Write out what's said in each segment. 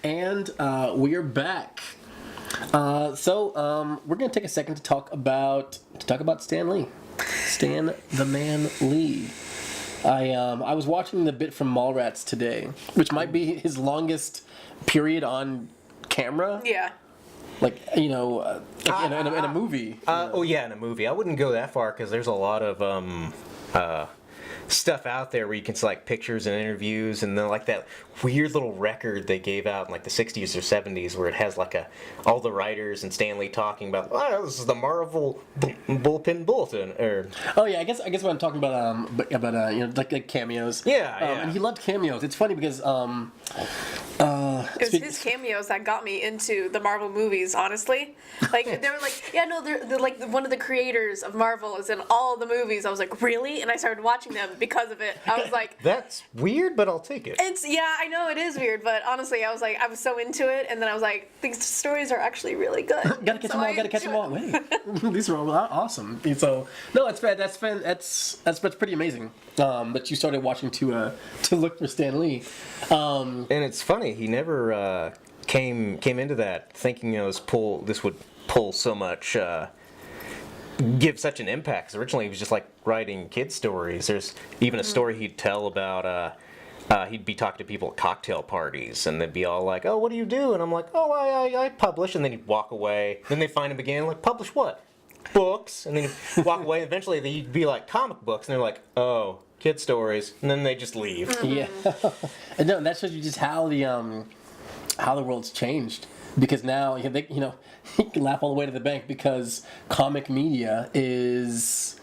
And we are back. So we're gonna take a second to talk about Stan Lee, Stan the Man Lee. I was watching the bit from Mallrats today, which might be his longest period on camera. Yeah. Like in a movie. In a movie. I wouldn't go that far because there's a lot of stuff out there where you can select pictures and interviews, and then like that weird little record they gave out in like the 60s or 70s where it has like all the writers and Stan Lee talking about, this is the Marvel bullpen bulletin, or I guess what I'm talking about like cameos. Yeah. And he loved cameos. It's funny because it was his cameos that got me into the Marvel movies, honestly. Like, they were like, they're like one of the creators of Marvel is in all the movies. I was like, really? And I started watching them because of it. I was like... That's weird, but I'll take it. I know it is weird, but honestly, I was so into it, and then I was like, these stories are actually really good. Gotta catch them all. Wait, these are all awesome. So, no, that's fair. That's pretty amazing. That you started watching to look for Stan Lee. And it's funny, he never came into that thinking this would pull so much, give such an impact. 'Cause originally he was just like writing kid stories. There's even a story he'd tell about. He'd be talking to people at cocktail parties, and they'd be all like, "Oh, what do you do?" And I'm like, "Oh, I publish." And then he'd walk away. Then they find him again, like, "Publish what? Books?" And then he'd walk away. And eventually, they'd be like, "Comic books," and they're like, "Oh, kid stories." And then they just leave. Yeah, and no, that shows you just how the world's changed. Because now you can laugh all the way to the bank because comic media is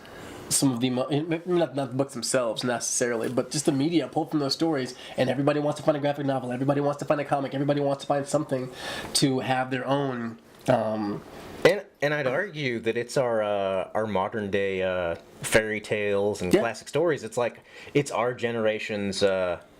some of the not the books themselves necessarily, but just the media pulled from those stories, and everybody wants to find a graphic novel, everybody wants to find a comic, everybody wants to find something to have their own. And I'd argue that it's our modern day fairy tales and classic stories. It's our generation's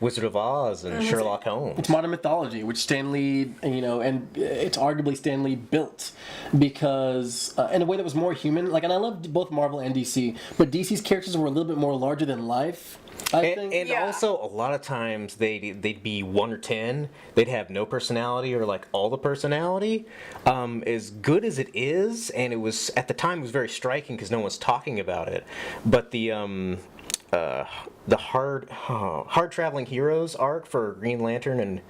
Wizard of Oz and Sherlock Holmes. It's modern mythology, which Stan Lee, and it's arguably Stan Lee built because in a way that was more human. And I loved both Marvel and DC, but DC's characters were a little bit more larger than life. I think. And also, a lot of times they'd be 1 or 10. They'd have no personality or like all the personality. As good as it is, and it was at the time it was very striking because no one was talking about it. But the hard traveling heroes arc for Green Lantern and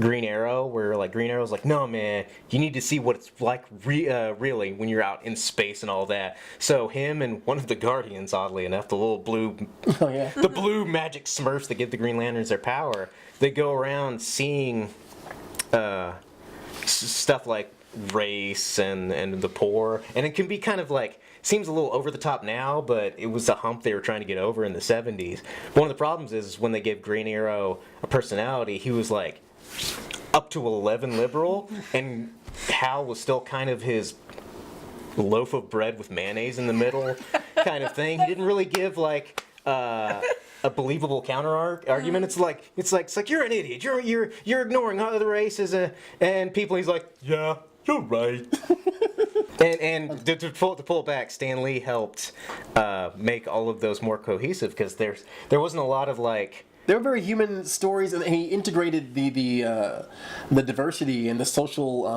Green Arrow, where like Green Arrow's like, no man, you need to see what it's like really when you're out in space and all that. So him and one of the Guardians, oddly enough, the little blue, the blue magic Smurfs that give the Green Lanterns their power, they go around seeing stuff like race and the poor, and it can be kind of like. Seems a little over the top now, but it was a hump they were trying to get over in the 70s. One of the problems is when they gave Green Arrow a personality, he was like up to 11 liberal, and Hal was still kind of his loaf of bread with mayonnaise in the middle kind of thing. He didn't really give like a believable counter argument. It's like you're an idiot. You're ignoring other races and people. He's like, yeah, you're right. And to pull back, Stan Lee helped make all of those more cohesive because there wasn't a lot of like. They were very human stories, and he integrated the diversity and the social.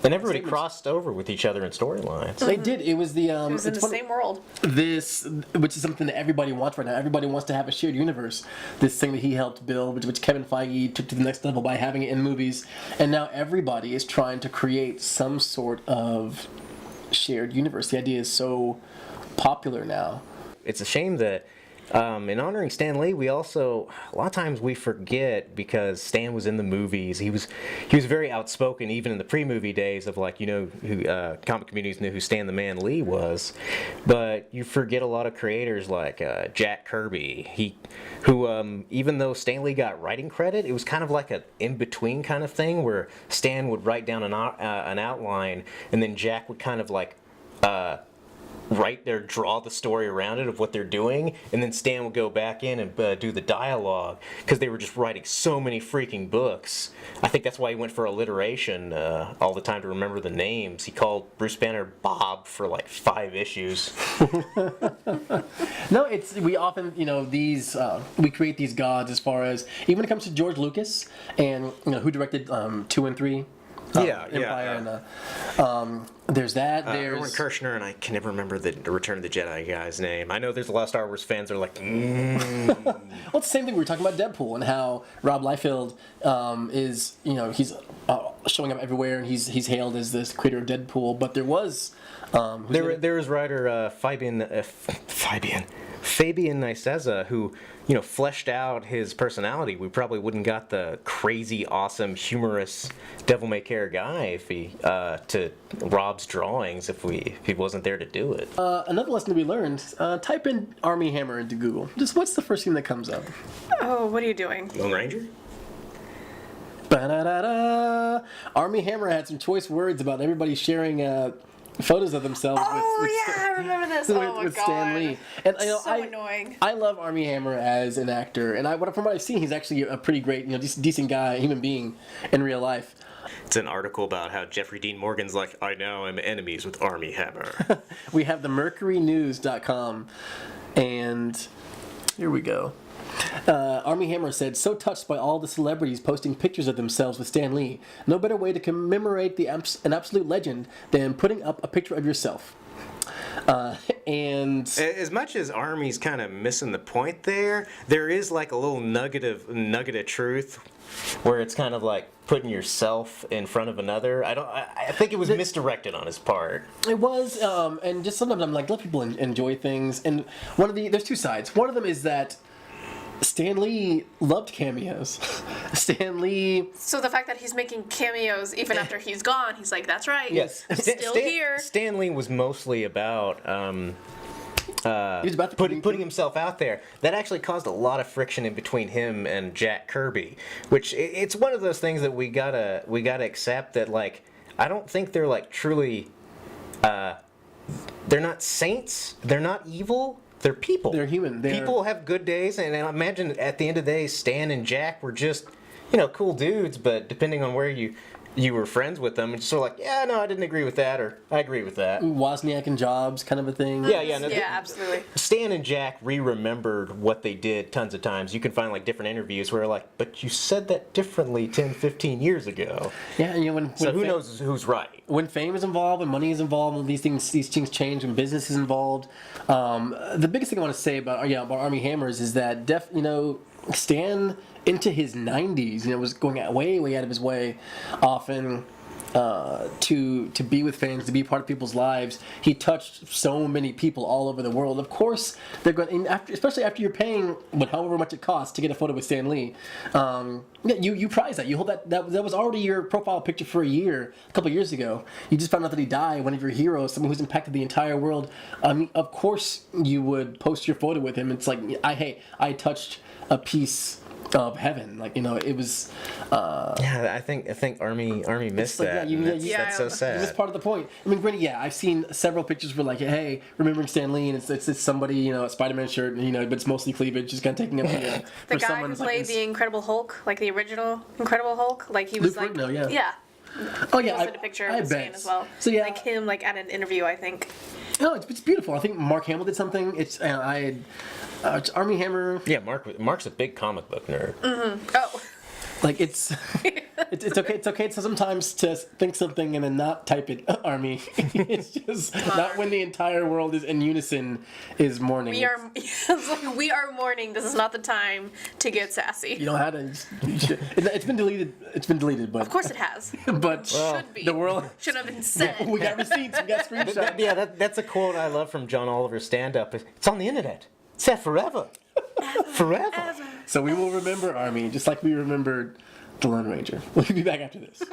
And everybody crossed over with each other in storylines. They did. It was the. It was in the same world. This, which is something that everybody wants right now. Everybody wants to have a shared universe. This thing that he helped build, which Kevin Feige took to the next level by having it in movies, and now everybody is trying to create some sort of shared universe. The idea is so popular now. It's a shame that in honoring Stan Lee, we also a lot of times we forget because Stan was in the movies. He was very outspoken even in the pre-movie days of like who comic communities knew who Stan the Man Lee was, but you forget a lot of creators like Jack Kirby. Who even though Stan Lee got writing credit, it was kind of like an in-between kind of thing where Stan would write down an outline and then Jack would kind of like write or draw the story around it of what they're doing, and then Stan would go back in and do the dialogue because they were just writing so many freaking books. I think that's why he went for alliteration all the time to remember the names. He called Bruce Banner Bob for like 5 issues. No, we often, we create these gods as far as, even when it comes to George Lucas and, who directed 2 and 3. Empire. And there's that. There's Erwin Kirshner, and I can never remember the Return of the Jedi guy's name. I know there's a lot of Star Wars fans that are like, Well, it's the same thing. We were talking about Deadpool and how Rob Liefeld is, he's showing up everywhere, and he's hailed as this creator of Deadpool. But there was there was writer Fabian Nicieza who, fleshed out his personality. We probably wouldn't got the crazy, awesome, humorous, devil-may-care guy if he to Rob's drawings if he wasn't there to do it. Another lesson we learned: type in Army Hammer into Google. Just what's the first thing that comes up? Oh, what are you doing? Lone Ranger? Ba-da-da-da. Army Hammer had some choice words about everybody sharing photos of themselves. I remember this. with Stan Lee. And so annoying. I love Army Hammer as an actor, and from what I've seen, he's actually a pretty great, decent guy, human being in real life. It's an article about how Jeffrey Dean Morgan's like, I now am enemies with Army Hammer. We have the mercurynews.com, and here we go. Army Hammer said, so touched by all the celebrities posting pictures of themselves with Stan Lee. No better way to commemorate an absolute legend than putting up a picture of yourself. And as much as Army's kind of missing the point there is like a little nugget of truth where it's kind of like putting yourself in front of another. I think it was misdirected on his part. It was, and just sometimes I'm like, let people enjoy things. And there's two sides. One of them is that Stan Lee loved cameos. Stan Lee. So the fact that he's making cameos even after he's gone, he's like, that's right. Yes. Still here. Stan Lee was mostly about he was about putting himself out there. That actually caused a lot of friction in between him and Jack Kirby, which it's one of those things that we gotta accept that, like, I don't think they're like truly they're not saints, they're not evil. They're people. They're human. People have good days, and I imagine at the end of the day, Stan and Jack were just, cool dudes, but depending on where you were friends with them, it's sort of like, yeah, no, I didn't agree with that, or I agree with that. Wozniak and Jobs kind of a thing. Yeah, absolutely. Stan and Jack remembered what they did tons of times. You can find like different interviews where like, but you said that differently 10, 15 years ago. Yeah, and so who knows who's right? When fame is involved, when money is involved, when these things change, when business is involved. The biggest thing I want to say about Army Hammers is that Stan into his 90s, was going way out of his way often to be with fans, to be part of people's lives. He touched so many people all over the world. Of course, they're going, especially after you're paying however much it costs to get a photo with Stan Lee. You prize that. You hold that was already your profile picture for a couple of years ago. You just found out that he died, one of your heroes, someone who's impacted the entire world. I mean, of course you would post your photo with him. It's like, I touched a piece of heaven, it was. I think Army missed that. That's so sad. That's part of the point. I mean, granted, I've seen several pictures where hey, remembering Stan Lee, and it's somebody a Spider-Man shirt, but it's mostly cleavage, just kind of taking up the guy who played the Incredible Hulk, like the original Incredible Hulk, like he was Luke Ferrigno, yeah. Oh yeah, I posted a picture of Stan as well. So like him, at an interview, I think. No, it's beautiful. I think Mark Hamill did something. It's Army Hammer. Yeah, Mark's a big comic book nerd. Mm-hmm. Oh. It's okay. It's okay sometimes to think something and then not type it. Army. It's just not when the entire world is in unison is mourning. We are mourning. This is not the time to get sassy. You know how to. It's been deleted. It's been deleted, but of course it has. But should be. The world should have been said. We got receipts. We got screenshots. That's a quote I love from John Oliver's stand-up. It's on the internet. It's there forever. Forever. Ever. So we will remember Army, just like we remembered the Lone Ranger. We'll be back after this.